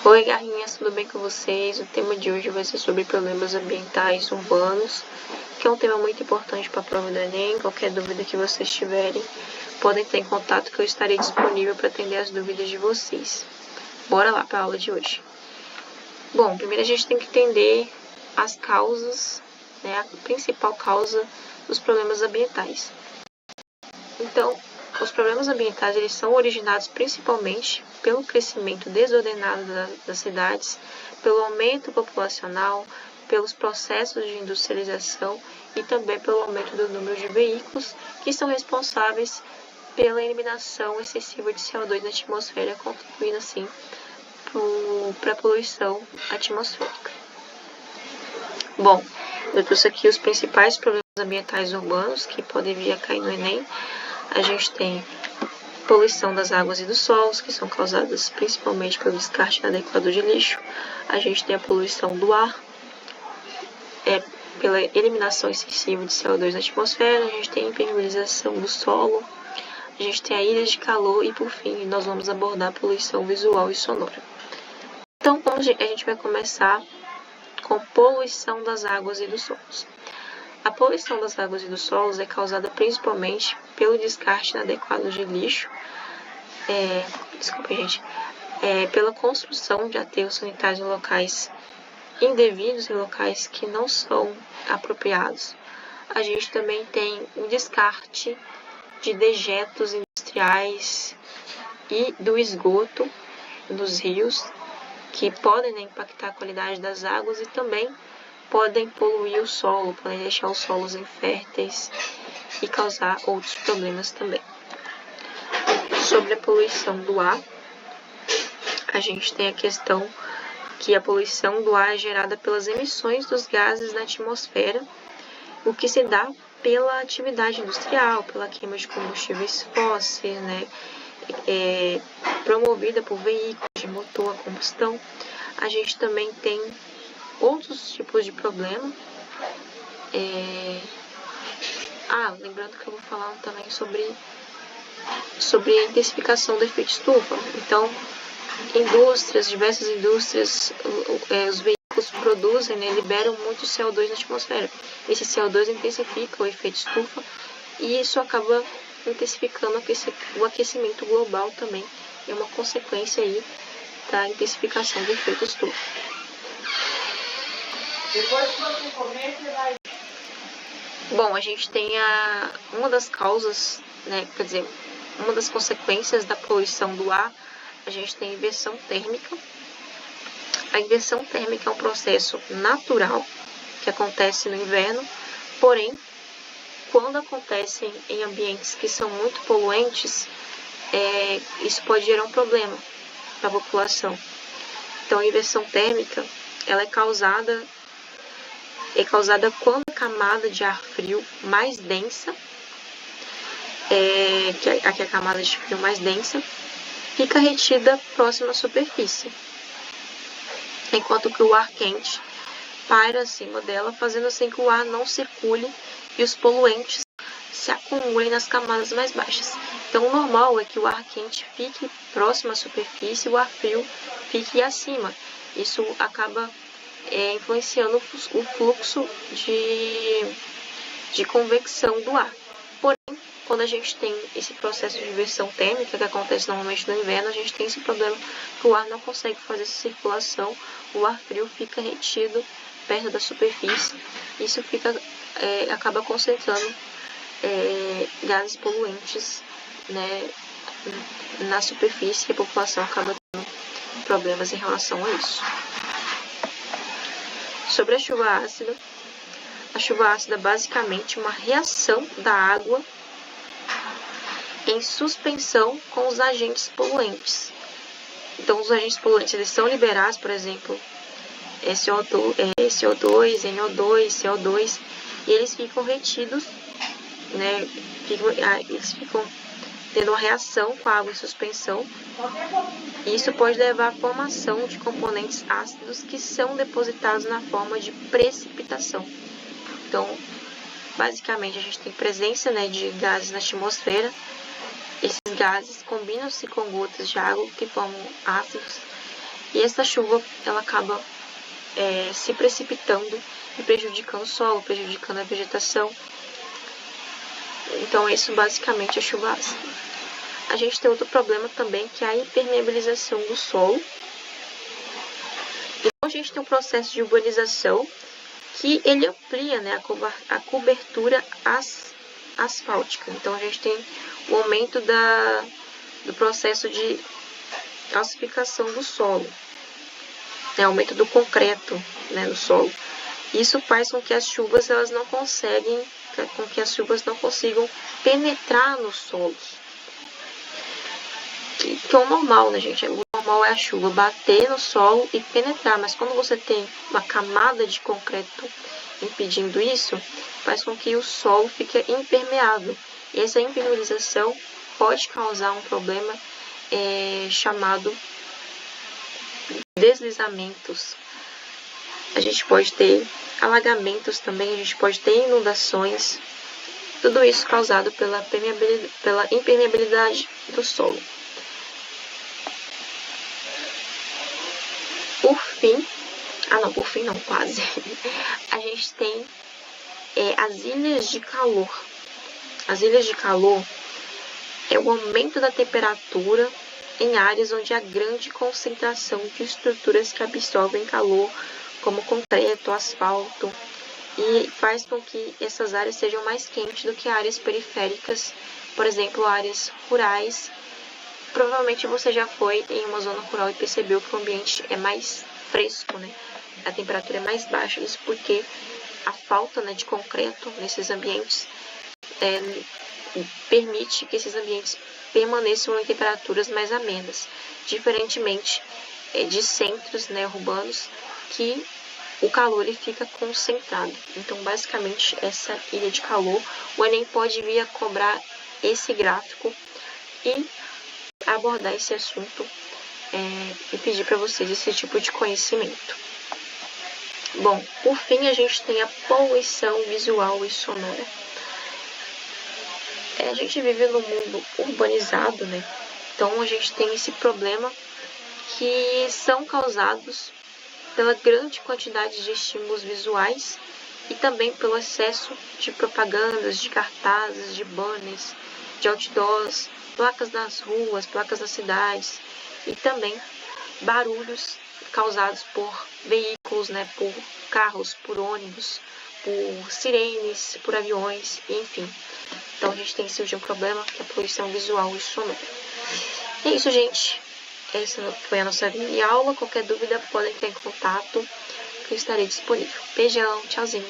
Oi, garrinhas, tudo bem com vocês? O tema de hoje vai ser sobre problemas ambientais urbanos, que é um tema muito importante para a prova do Enem. Qualquer dúvida que vocês tiverem, podem entrar em contato que eu estarei disponível para atender as dúvidas de vocês. Bora lá para a aula de hoje. Bom, primeiro a gente tem que entender as causas, né, a principal causa dos problemas ambientais. Então, os problemas ambientais eles são originados principalmente pelo crescimento desordenado das cidades, pelo aumento populacional, pelos processos de industrialização e também pelo aumento do número de veículos que são responsáveis pela eliminação excessiva de CO2 na atmosfera, contribuindo assim para a poluição atmosférica. Bom, eu trouxe aqui os principais problemas ambientais urbanos que podem vir a cair no Enem. A gente tem poluição das águas e dos solos, que são causadas principalmente pelo descarte inadequado de lixo. A gente tem a poluição do ar, pela eliminação excessiva de CO2 na atmosfera. A gente tem a impermeabilização do solo. A gente tem a ilha de calor e, por fim, nós vamos abordar a poluição visual e sonora. Então, a gente vai começar com poluição das águas e dos solos. A poluição das águas e dos solos é causada principalmente pelo descarte inadequado de lixo, pela construção de aterros sanitários em locais indevidos, em locais que não são apropriados. A gente também tem o descarte de dejetos industriais e do esgoto dos rios, que podem impactar a qualidade das águas e também podem poluir o solo, podem deixar os solos inférteis e causar outros problemas também. Sobre a poluição do ar, a gente tem a questão que a poluição do ar é gerada pelas emissões dos gases na atmosfera, o que se dá pela atividade industrial, pela queima de combustíveis fósseis, promovida por veículos de motor a combustão. A gente também tem outros tipos de problema. Lembrando que eu vou falar também sobre a intensificação do efeito estufa. Então, diversas indústrias, os veículos produzem, liberam muito CO2 na atmosfera. Esse CO2 intensifica o efeito estufa e isso acaba intensificando o aquecimento global também. É uma consequência aí da intensificação do efeito estufa. Depois que você comer, você vai... Bom, a gente tem uma das causas, uma das consequências da poluição do ar, a gente tem a inversão térmica. A inversão térmica é um processo natural que acontece no inverno, porém, quando acontece em ambientes que são muito poluentes, isso pode gerar um problema para a população. Então, a inversão térmica ela é causada quando a camada de ar frio mais densa, aqui a camada de frio mais densa, fica retida próxima à superfície, enquanto que o ar quente paira acima dela, fazendo assim que o ar não circule e os poluentes se acumulem nas camadas mais baixas. Então, o normal é que o ar quente fique próximo à superfície e o ar frio fique acima. Isso acaba influenciando o fluxo de convecção do ar. Porém, quando a gente tem esse processo de inversão térmica, que acontece normalmente no inverno, a gente tem esse problema que o ar não consegue fazer essa circulação, o ar frio fica retido perto da superfície, isso acaba concentrando gases poluentes, na superfície, e a população acaba tendo problemas em relação a isso. Sobre a chuva ácida basicamente é uma reação da água em suspensão com os agentes poluentes. Então, os agentes poluentes eles são liberados, por exemplo, CO2, NO2, CO2, e eles ficam retidos, eles ficam tendo uma reação com a água em suspensão. E isso pode levar à formação de componentes ácidos que são depositados na forma de precipitação. Então, basicamente, a gente tem presença de gases na atmosfera Esses gases combinam-se com gotas de água que formam ácidos, e essa chuva ela acaba se precipitando e prejudicando o solo, prejudicando a vegetação. Então, isso basicamente é chuva ácida. A gente tem outro problema também, que é a impermeabilização do solo. Então, a gente tem um processo de urbanização que ele amplia, né, a cobertura asfáltica. Então, a gente tem o aumento do processo de calcificação do solo, né, aumento do concreto, né, no solo. Isso faz com que as chuvas não consigam penetrar nos solos. Que é o normal, né, gente? O normal é a chuva bater no solo e penetrar, mas quando você tem uma camada de concreto impedindo isso, faz com que o solo fique impermeável. E essa impermeabilização pode causar um problema chamado deslizamentos. A gente pode ter alagamentos também, a gente pode ter inundações. Tudo isso causado pela impermeabilidade do solo. Por fim não, quase. A gente tem as ilhas de calor. As ilhas de calor é o aumento da temperatura em áreas onde há grande concentração de estruturas que absorvem calor, como concreto, asfalto, e faz com que essas áreas sejam mais quentes do que áreas periféricas, por exemplo, áreas rurais. Provavelmente você já foi em uma zona rural e percebeu que o ambiente é mais fresco, né? A temperatura é mais baixa, isso porque a falta, né, de concreto nesses ambientes permite que esses ambientes permaneçam em temperaturas mais amenas, diferentemente de centros, né, urbanos, que o calor ele fica concentrado. Então, basicamente, essa ilha de calor, o Enem pode vir a cobrar esse gráfico e abordar esse assunto e pedir para vocês esse tipo de conhecimento. Bom, por fim, a gente tem a poluição visual e sonora. A gente vive num mundo urbanizado, né? Então, a gente tem esse problema que são causados pela grande quantidade de estímulos visuais e também pelo excesso de propagandas, de cartazes, de banners, de outdoors, placas nas ruas, placas nas cidades e também barulhos causados por veículos, né, por carros, por ônibus, por sirenes, por aviões, enfim. Então a gente tem surgido um problema que é a poluição visual e sonora. E é isso, gente. Essa foi a nossa mini aula. Qualquer dúvida podem entrar em contato, que eu estarei disponível. Beijão, tchauzinho.